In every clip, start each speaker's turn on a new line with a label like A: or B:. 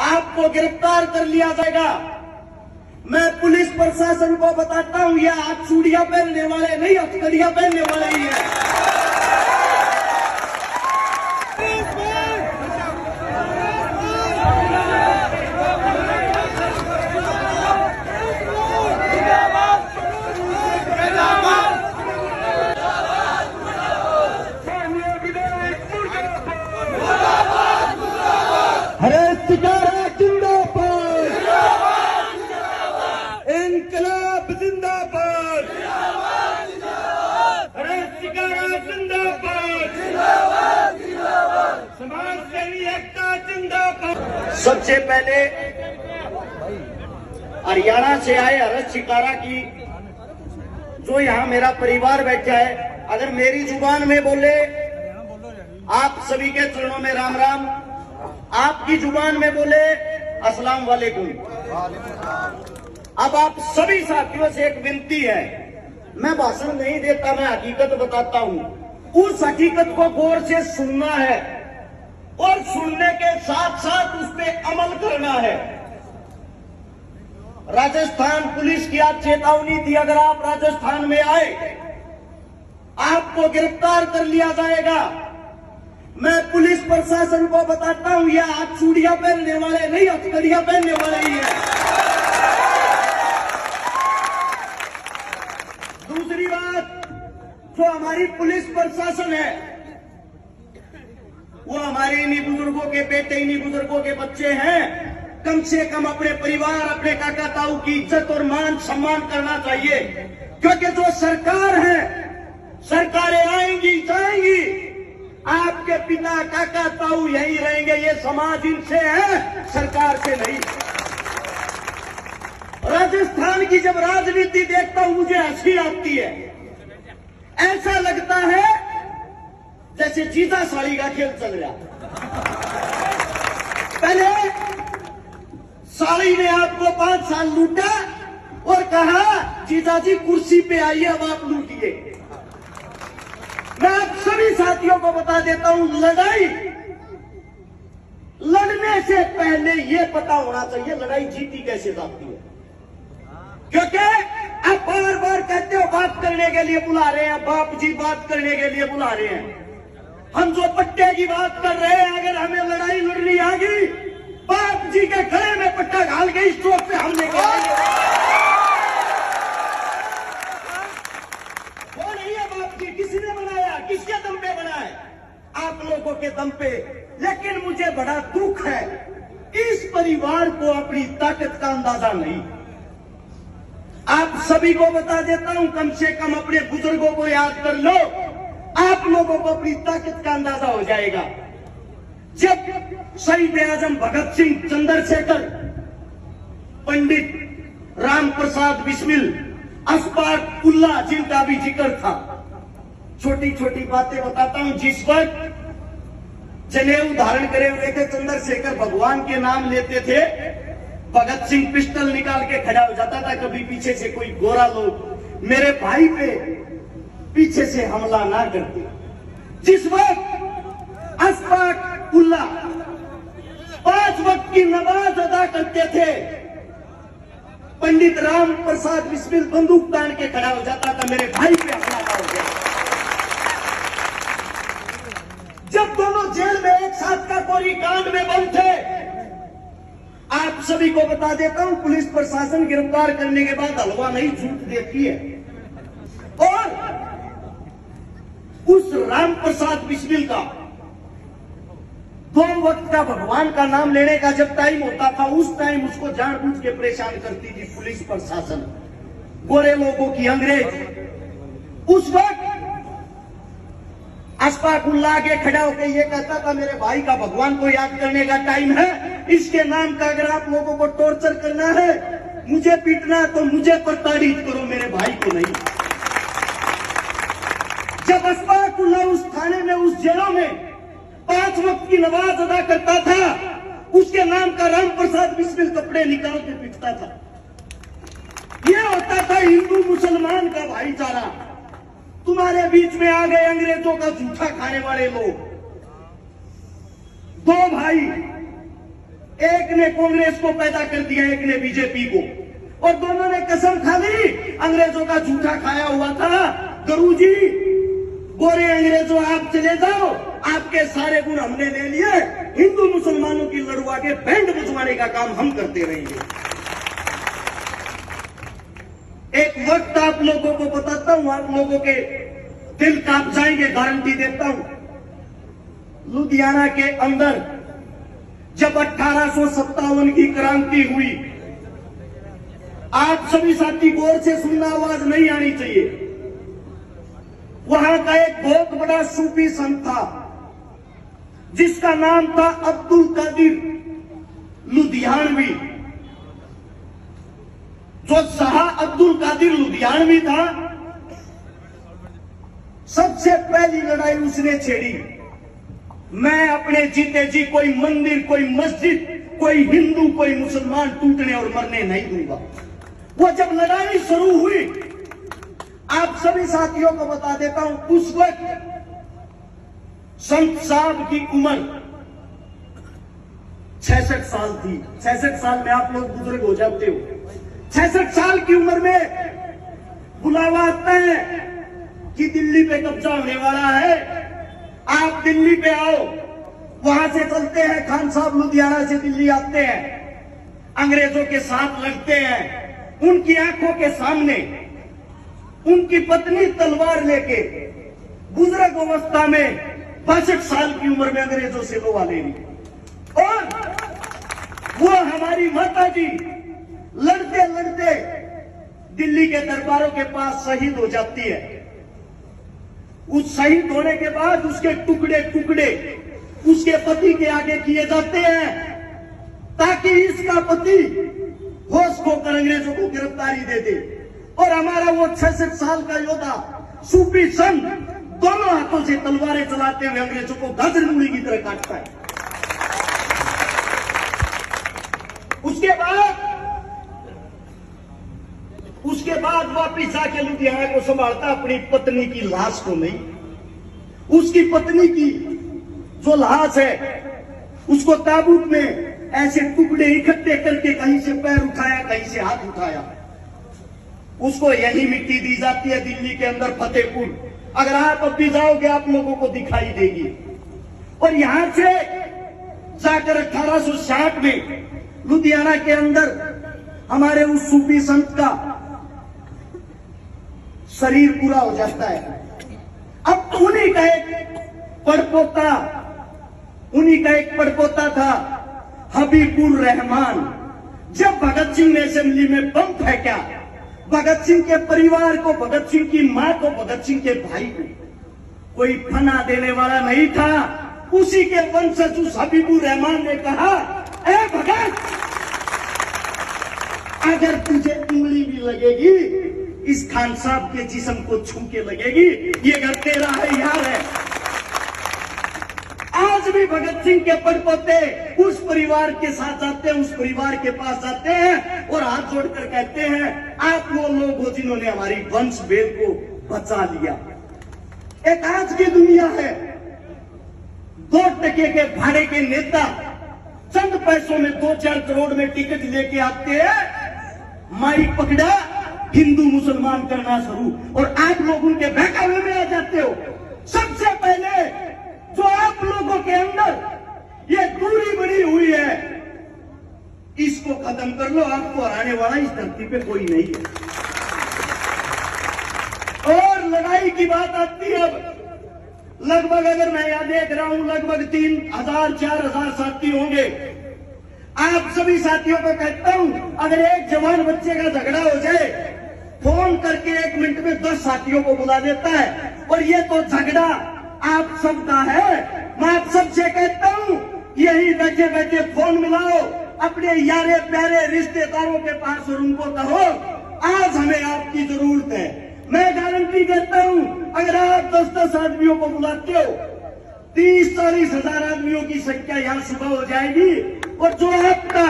A: आपको गिरफ्तार कर लिया जाएगा। मैं पुलिस प्रशासन को बताता हूं, ये आप चूड़ियां पहनने वाले नहीं, हथकड़ियां पहनने वाले ही हैं। अरे सितारा जिंदाबाद, इनकलाब जिंदाबाद, अरे सितारा जिंदाबाद, समाज सेवी एकता जिंदाबाद। सबसे पहले हरियाणा से आए हरस शिकारा की, जो यहाँ मेरा परिवार बैठा है, अगर मेरी जुबान में बोले आप सभी के चरणों में राम राम, आपकी जुबान में बोले अस्सलाम वालेकुम। अब आप सभी साथियों से एक विनती है, मैं भाषण नहीं देता, मैं हकीकत बताता हूं। उस हकीकत को गौर से सुनना है और सुनने के साथ साथ उस पर अमल करना है। राजस्थान पुलिस की आज चेतावनी थी, अगर आप राजस्थान में आए आपको गिरफ्तार कर लिया जाएगा। मैं पुलिस प्रशासन को बताता हूं, ये आप चूड़ियां पहनने वाले नहीं, हथकड़ियां पहनने वाले ही हैं। दूसरी बात, जो हमारी पुलिस प्रशासन है वो हमारे इन्हीं बुजुर्गों के बेटे, इन्हीं बुजुर्गों के बच्चे हैं। कम से कम अपने परिवार, अपने काका ताऊ की इज्जत और मान सम्मान करना चाहिए, क्योंकि जो सरकार है, सरकारें आएंगी जाएंगी, आपके पिता काका ताऊ यही रहेंगे। ये समाज इनसे है, सरकार से नहीं। राजस्थान की जब राजनीति देखता हूं मुझे हंसी आती है। ऐसा लगता है जैसे जीता साड़ी का खेल चल रहा। पहले साड़ी ने आपको 5 साल लूटा और कहा जीजा जी कुर्सी पे आइए, अब आप लूटिए। मैं आप सभी साथियों को बता देता हूं, लड़ाई लड़ने से पहले यह पता होना चाहिए लड़ाई जीती कैसे जाती है। क्योंकि आप बार बार कहते हो बात करने के लिए बुला रहे हैं, बाप जी बात करने के लिए बुला रहे हैं। हम जो पट्टे की बात कर रहे हैं, अगर हमें लड़ाई लड़नी आ गई, बाप जी के गले में पट्टा घाल के इस चौक पे हमले करेंगे। वो नहीं है बाप जी, किसने बनाया, किसके दम पे बना है? आप लोगों के दम पे। लेकिन मुझे बड़ा दुख है, इस परिवार को अपनी ताकत का अंदाजा नहीं। आप सभी को बता देता हूं, कम से कम अपने बुजुर्गों को याद कर लो, आप लोगों को अपनी ताकत का अंदाजा हो जाएगा। जब शहीद आजम भगत सिंह, चंद्रशेखर, पंडित राम प्रसाद बिस्मिल, अशफाक उल्लाह, जिनका भी जिक्र था, छोटी छोटी बातें बताता हूं। जिस वक्त जनेऊ धारण करे हुए थे चंद्रशेखर, भगवान के नाम लेते थे, भगत सिंह पिस्टल निकाल के खड़ा हो जाता था। कभी पीछे से कोई गोरा लोग मेरे भाई पे पीछे से हमला ना करते। जिस वक्त अशफाक उल्लाह 5 वक्त की नमाज अदा करते थे, पंडित राम प्रसाद बिस्मिल बंदूक तान के खड़ा हो जाता था, मेरे भाई पे हमला ना हो गया। जब दोनों जेल में एक साथ का कोरी कांड में बंद थे, आप सभी को बता देता हूं, पुलिस प्रशासन गिरफ्तार करने के बाद हलवा नहीं झूठ देती है। और उस राम प्रसाद बिस्मिल का 2 वक्त का भगवान का नाम लेने का जब टाइम होता था, उस टाइम उसको जानबूझ के परेशान करती थी पुलिस प्रशासन, गोरे लोगों की, अंग्रेज। उस वक्त अशफाक उल्लाह के खड़ा होकर ये कहता था, मेरे भाई का भगवान को याद करने का टाइम है, इसके नाम का अगर आप लोगों को टॉर्चर करना है, मुझे पीटना तो मुझे प्रताड़ित करो, मेरे भाई को नहीं। जब अशफाक उल्लाह उस थाने में, उस जेलों में 5 वक्त की नमाज अदा करता था, उसके नाम का राम प्रसाद बिस्मिल कपड़े निकाल के पीटता था। यह होता था हिंदू मुसलमान का भाईचारा। तुम्हारे बीच में आ गए अंग्रेजों का जूठा खाने वाले लोग। 2 भाई एक ने कांग्रेस को पैदा कर दिया, एक ने बीजेपी को, और दोनों ने कसम खा ली, अंग्रेजों का झूठा खाया हुआ था। गुरुजी, गोरे अंग्रेजों आप चले जाओ, आपके सारे गुण हमने ले लिए, हिंदू मुसलमानों की लड़वा के बैंड बजवाने का काम हम करते रहेंगे। एक वक्त आप लोगों को बताता हूं, आप लोगों के दिल कांप जाएंगे, गारंटी देता हूं। लुधियाना के अंदर जब 1857 की क्रांति हुई, आप सभी साथी गौर से सुनना, आवाज नहीं आनी चाहिए। वहां का एक बहुत बड़ा सूफी संत था जिसका नाम था अब्दुल कादिर लुधियानवी। जो शाह अब्दुल कादिर लुधियानवी था, सबसे पहली लड़ाई उसने छेड़ी, मैं अपने जीते जी कोई मंदिर, कोई मस्जिद, कोई हिंदू, कोई मुसलमान टूटने और मरने नहीं दूंगा। वो जब लड़ाई शुरू हुई, आप सभी साथियों को बता देता हूं, उस वक्त संत साहब की उम्र 66 साल थी। 66 साल में आप लोग बुजुर्ग हो जाते हो। 66 साल की उम्र में बुलावा आता है कि दिल्ली पे कब्जा होने वाला है, आप दिल्ली पे आओ। वहां से चलते हैं, खान साहब लुधियाना से दिल्ली आते हैं, अंग्रेजों के साथ लड़ते हैं। उनकी आंखों के सामने उनकी पत्नी तलवार लेके बुजुर्ग अवस्था में 65 साल की उम्र में अंग्रेजों से लोहा ले ली, और वो हमारी माता जी लड़ते लड़ते दिल्ली के दरबारों के पास शहीद हो जाती है। उस शहीद होने के बाद उसके टुकड़े टुकड़े उसके पति के आगे किए जाते हैं, ताकि इसका पति होश खोकर अंग्रेजों को गिरफ्तारी दे दे। और हमारा वो 66 साल का योद्धा सूफी संत दोनों हाथों से तलवारें चलाते हुए अंग्रेजों को गाजर मूली की तरह काटता है। उसके बाद वापिस आके लुधियाना को संभालता, अपनी पत्नी की लाश को नहीं, उसकी पत्नी की जो लाश है उसको ताबूत में ऐसे टुकड़े इकट्ठे करके कहीं से पैर उठाया, कहीं से हाथ उठाया, उसको यही मिट्टी दी जाती है दिल्ली के अंदर फतेहपुर। अगर आप अब भी जाओगे आप लोगों को दिखाई देगी। और यहां से जाकर 1860 में लुधियाना के अंदर हमारे उस सूफी संत का शरीर पूरा हो जाता है। अब तो उन्हीं का एक पड़पोता था हबीबुर रहमान। जब भगत सिंह ने असेंबली में बम फेंका, भगत सिंह के परिवार को, भगत सिंह की मां को, भगत सिंह के भाई को कोई फना देने वाला नहीं था। उसी के वंशज उस हबीबुर रहमान ने कहा, ए भगत, अगर तुझे उंगली भी लगेगी इस खान साहब के जिस्म को छू के लगेगी, ये घर तेरा है, यार है। आज भी भगत सिंह के पड़पोते उस परिवार के साथ जाते हैं, उस परिवार के पास जाते हैं और हाथ जोड़कर कहते हैं, आप वो लोग हो जिन्होंने हमारी वंश वेद को बचा लिया। एक आज की दुनिया है, 2 टके के भाड़े के नेता चंद पैसों में 2-4 करोड़ में टिकट लेके आते हैं, माइक पकड़ा, हिंदू मुसलमान करना शुरू, और आप लोग उनके बहकावे में आ जाते हो। सबसे पहले जो आप लोगों के अंदर ये दूरी बनी हुई है, इसको खत्म कर लो। आपको हराने वाला इस धरती पे कोई नहीं है। और लड़ाई की बात आती है, अब लगभग, अगर मैं यहां देख रहा हूं, लगभग 3000-4000 साथी होंगे। आप सभी साथियों को कहता हूं, अगर एक जवान बच्चे का झगड़ा हो जाए, फोन करके 1 मिनट में 10 साथियों को बुला देता है। और ये तो झगड़ा आप सबका है। मैं आप सबसे कहता हूं, यही बैठे बैठे फोन मिलाओ अपने यारे प्यारे रिश्तेदारों के पास और उनको कहो, आज हमें आपकी जरूरत है। मैं गारंटी देता हूं, अगर आप 10-10 आदमियों को बुलाते हो, 30-40 हजार आदमियों की संख्या यहां सुबह हो जाएगी। और जो आपका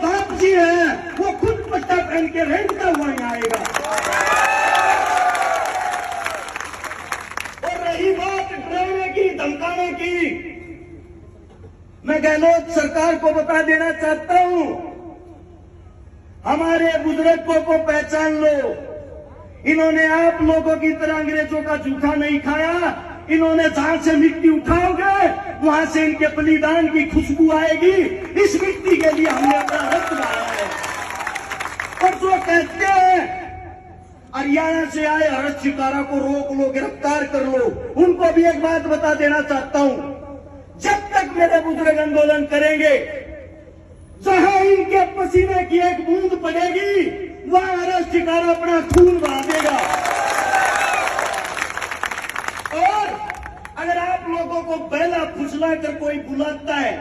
A: बाप जी है, वो खुद पट्टा पहन के रेंगता हुआ यहाँ आएगा। और रही बात डराने की, धमकाने की, मैं गहलोत रोज सरकार को बता देना चाहता हूं, हमारे बुजुर्गों को पहचान लो। इन्होंने आप लोगों की तरह अंग्रेजों का जूठा नहीं खाया। इन्होंने जहां से मिट्टी उठाओगे वहां से इनके बलिदान की खुशबू आएगी। इस मिट्टी के लिए हमने अपना रक्त बहाया है। और जो कहते हैं हरियाणा से आए हर्ष शिकारा को रोक लो, गिरफ्तार कर लो, उनको भी एक बात बता देना चाहता हूं, जब तक मेरे बुजुर्ग आंदोलन करेंगे, जहां इनके पसीने की एक बूंद पड़ेगी वहां हर्ष शिकारा अपना खून बहा देगा। और अगर आप लोगों को पहला फुसला कर कोई बुलाता है,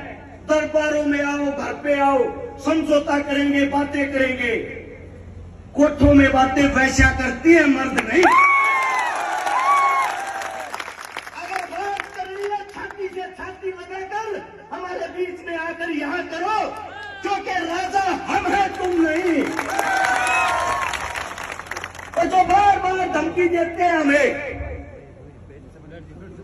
A: दरबारों में आओ, घर पे आओ, समझौता करेंगे, बातें करेंगे, कोठों में बातें वैश्या करती है, मर्द नहीं। अगर बात करनी है छाती से छाती लगाकर हमारे बीच में आकर यहां करो, क्योंकि राजा हम हैं, तुम नहीं। और जो बार बार धमकी देते हैं हमें,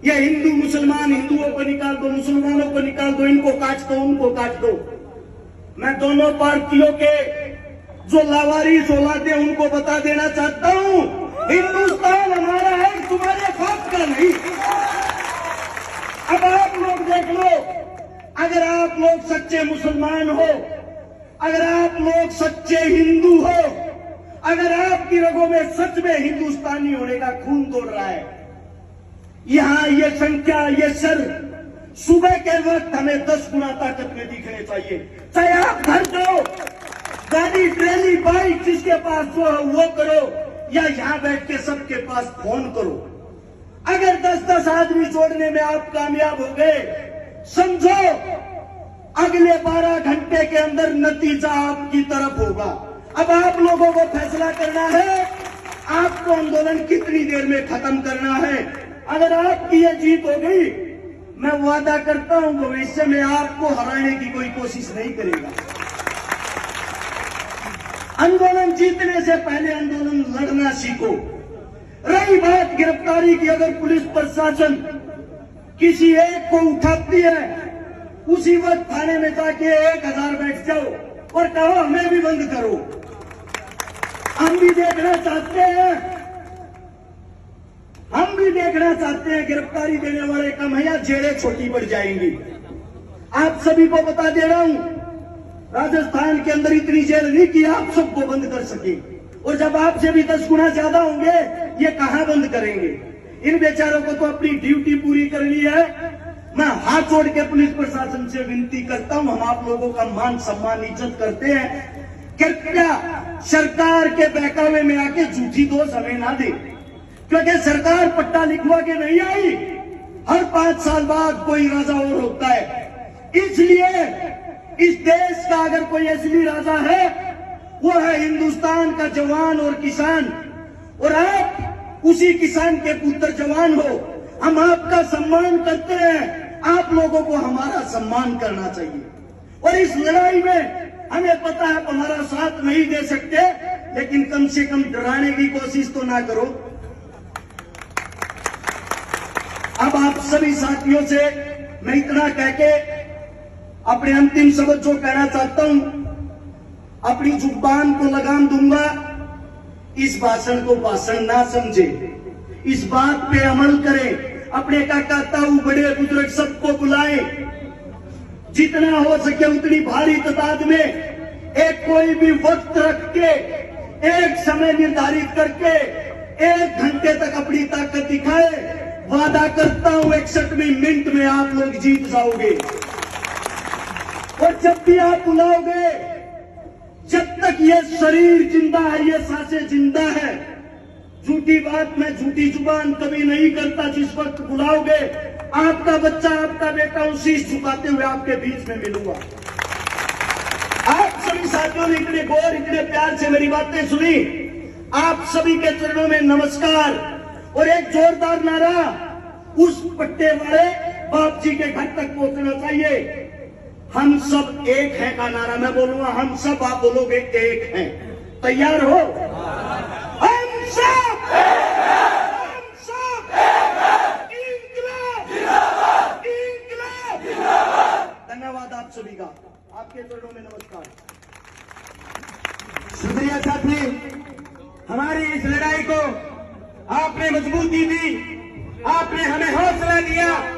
A: ये हिंदू मुसलमान, हिंदुओं को निकाल दो, मुसलमानों को निकाल दो, इनको काट दो, उनको काट दो, मैं दोनों पार्टियों के जो लावारिस औलादे उनको बता देना चाहता हूं, हिंदुस्तान हमारा है, तुम्हारे बाप का नहीं। अब आप लोग देख लो, अगर आप लोग सच्चे मुसलमान हो, अगर आप लोग सच्चे हिंदू हो, अगर आपकी रगों में सच में हिंदुस्तानी होने का खून दौड़ रहा है, यहां ये संख्या, ये सर सुबह के वक्त हमें 10 गुना ताकत में दिखने चाहिए। चाहे आप घर जाओ, गाड़ी, ट्रेली, बाइक जिसके पास जो है वो करो, या यहां बैठ के सबके पास फोन करो। अगर 10-10 आदमी जोड़ने में आप कामयाब हो गए, समझो अगले 12 घंटे के अंदर नतीजा आपकी तरफ होगा। अब आप लोगों को फैसला करना है, आपको आंदोलन कितनी देर में खत्म करना है। अगर आपकी ये जीत हो गई, मैं वादा करता हूं भविष्य में आपको हराने की कोई कोशिश नहीं करेगा। आंदोलन जीतने से पहले आंदोलन लड़ना सीखो। रही बात गिरफ्तारी की, अगर पुलिस प्रशासन किसी एक को उठाती है, उसी वक्त थाने में जाके 1000 बैठ जाओ और कहो हमें भी बंद करो। हम भी देखना चाहते हैं, हम भी देखना चाहते हैं गिरफ्तारी देने वाले कम है या जेलें छोटी पड़ जाएंगी। आप सभी को बता दे रहा हूं, राजस्थान के अंदर इतनी जेल नहीं कि आप सबको बंद कर सके, और जब आपसे भी 10 गुना ज्यादा होंगे, ये कहां बंद करेंगे। इन बेचारों को तो अपनी ड्यूटी पूरी करनी है। मैं हाथ जोड़ के पुलिस प्रशासन से विनती करता हूं, हम आप लोगों का मान सम्मान इज्जत करते हैं, कृपया सरकार के बहकावे में आके झूठी दोष हमें ना दे, क्योंकि सरकार पट्टा लिखवा के नहीं आई। हर 5 साल बाद कोई राजा और होता है। इसलिए इस देश का अगर कोई असली राजा है, वो है हिंदुस्तान का जवान और किसान, और आप उसी किसान के पुत्र जवान हो। हम आपका सम्मान करते हैं, आप लोगों को हमारा सम्मान करना चाहिए। और इस लड़ाई में हमें पता है हमारा साथ नहीं दे सकते, लेकिन कम से कम डराने की कोशिश तो ना करो। अब आप सभी साथियों से मैं इतना कह के अपने अंतिम शब्द जो कहना चाहता हूं, अपनी जुबान को लगाम दूंगा। इस भाषण को भाषण ना समझे, इस बात पे अमल करें। अपने काका ताऊ बड़े बुजुर्ग सबको बुलाएं, जितना हो सके उतनी भारी तादाद में, एक कोई भी वक्त रख के, एक समय निर्धारित करके 1 घंटे तक अपनी ताकत दिखाए। वादा करता हूं 61 मिनट में आप लोग जीत जाओगे। और जब भी आप बुलाओगे, जब तक ये शरीर जिंदा है, ये सांसें जिंदा है, झूठी बात में झूठी जुबान कभी नहीं करता। जिस वक्त बुलाओगे, आपका बच्चा, आपका बेटा शीश झुकाते हुए आपके बीच में मिलूंगा। आप सभी साथियों ने इतने गौर, इतने प्यार से मेरी बातें सुनी, आप सभी के चरणों में नमस्कार। और एक जोरदार नारा उस पट्टे वाले बाप जी के घर तक पहुंचना चाहिए। हम सब एक हैं का नारा मैं बोलूंगा, हम सब, आप बोलोगे एक हैं। तैयार हो? हम सब, हम सब, इंकलाब जिंदाबाद, इंकलाब जिंदाबाद। धन्यवाद आप सभी का। आपके चरणों में नमस्कार।
B: शुक्रिया साथी, हमारी इस लड़ाई को आपने मजबूती दी, आपने हमें हौसला दिया।